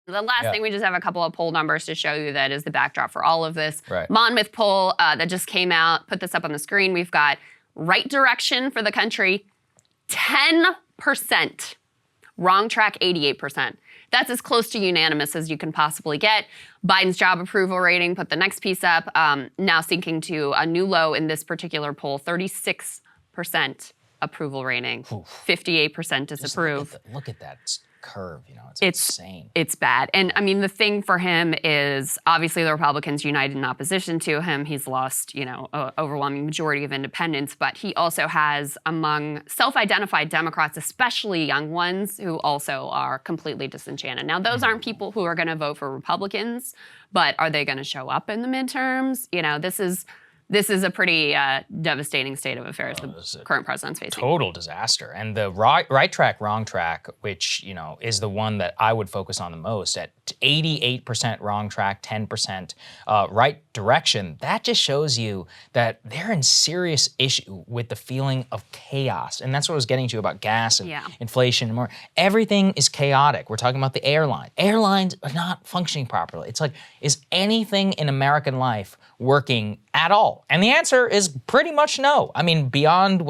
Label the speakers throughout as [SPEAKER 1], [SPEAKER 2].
[SPEAKER 1] The last thing, we just have a couple of poll numbers to show you that is the backdrop for all of this.
[SPEAKER 2] Right.
[SPEAKER 1] Monmouth poll that just came out, put this up on the screen. We've got right direction for the country, 10%. Wrong track, 88%. That's as close to unanimous as you can possibly get. Biden's job approval rating, put the next piece up, now sinking to a new low in this particular poll, 36% approval rating, 58% disapprove.
[SPEAKER 2] Look at that curve, it's insane.
[SPEAKER 1] It's bad. And I mean, the thing for him is obviously the Republicans united in opposition to him. He's lost, an overwhelming majority of independents, but he also has among self-identified Democrats, especially young ones, who also are completely disenchanted. Now, those aren't people who are going to vote for Republicans, but are they going to show up in the midterms? This is a pretty devastating state of affairs the current president's facing.
[SPEAKER 2] Total disaster. And the right track, wrong track, which, is the one that I would focus on the most, at 88% wrong track, 10% right direction, that just shows you that they're in serious issue with the feeling of chaos. And that's what I was getting to about gas and inflation and more. Everything is chaotic. We're talking about the airline. Airlines are not functioning properly. It's like, is anything in American life working at all? And the answer is pretty much no. I mean, beyond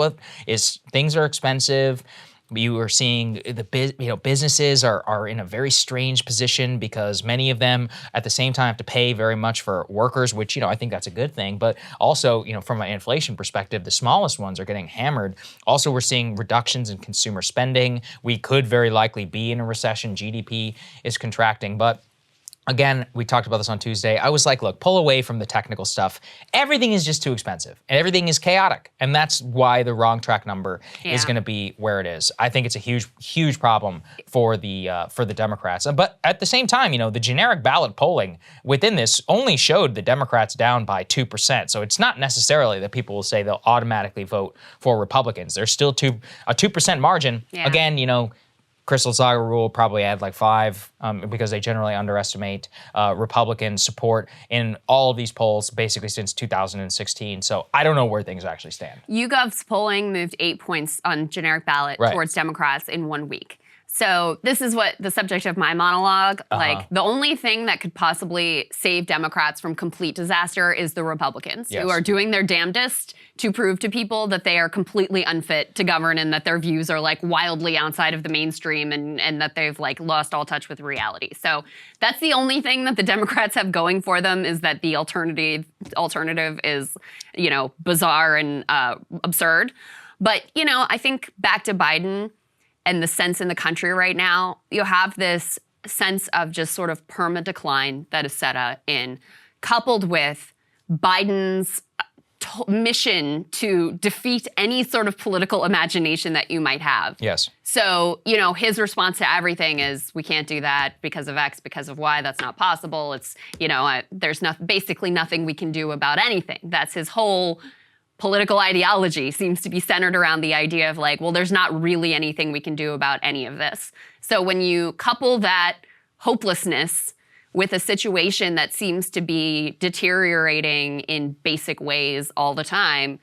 [SPEAKER 2] things are expensive. You are seeing businesses are in a very strange position because many of them at the same time have to pay very much for workers, which, I think that's a good thing. But also, from an inflation perspective, the smallest ones are getting hammered. Also, we're seeing reductions in consumer spending. We could very likely be in a recession. GDP is contracting, but again, we talked about this on Tuesday. I was like, look, pull away from the technical stuff. Everything is just too expensive and everything is chaotic. And that's why the wrong track number is going to be where it is. I think it's a huge, huge problem for the Democrats. But at the same time, the generic ballot polling within this only showed the Democrats down by 2%. So it's not necessarily that people will say they'll automatically vote for Republicans. There's still a 2% margin.
[SPEAKER 1] Yeah.
[SPEAKER 2] Again, Krystal and Saagar rule probably add like 5 because they generally underestimate Republican support in all of these polls basically since 2016. So I don't know where things actually stand.
[SPEAKER 1] YouGov's polling moved 8 points on generic ballot towards Democrats in 1 week. So this is what the subject of my monologue, like the only thing that could possibly save Democrats from complete disaster is the Republicans who are doing their damnedest to prove to people that they are completely unfit to govern and that their views are like wildly outside of the mainstream and that they've like lost all touch with reality. So that's the only thing that the Democrats have going for them, is that the alternative is, bizarre and absurd. But, I think back to Biden and the sense in the country right now, you have this sense of just sort of perma-decline that is set in, coupled with Biden's mission to defeat any sort of political imagination that you might have.
[SPEAKER 2] Yes.
[SPEAKER 1] So, his response to everything is, we can't do that because of X, because of Y, that's not possible. It's, there's basically nothing we can do about anything. That's his whole political ideology, seems to be centered around the idea of like, well, there's not really anything we can do about any of this. So when you couple that hopelessness with a situation that seems to be deteriorating in basic ways all the time,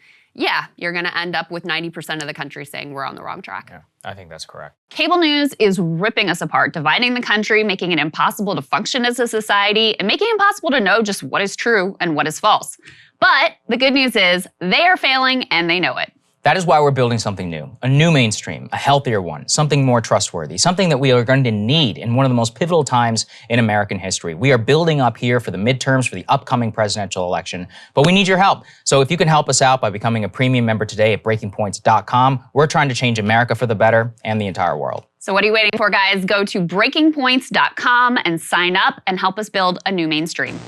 [SPEAKER 1] you're going to end up with 90% of the country saying we're on the wrong track.
[SPEAKER 2] Yeah, I think that's correct.
[SPEAKER 1] Cable news is ripping us apart, dividing the country, making it impossible to function as a society, and making it impossible to know just what is true and what is false. But the good news is they are failing and they know it.
[SPEAKER 2] That is why we're building something new, a new mainstream, a healthier one, something more trustworthy, something that we are going to need in one of the most pivotal times in American history. We are building up here for the midterms, for the upcoming presidential election, but we need your help. So if you can help us out by becoming a premium member today at breakingpoints.com, we're trying to change America for the better and the entire world.
[SPEAKER 1] So what are you waiting for, guys? Go to breakingpoints.com and sign up and help us build a new mainstream.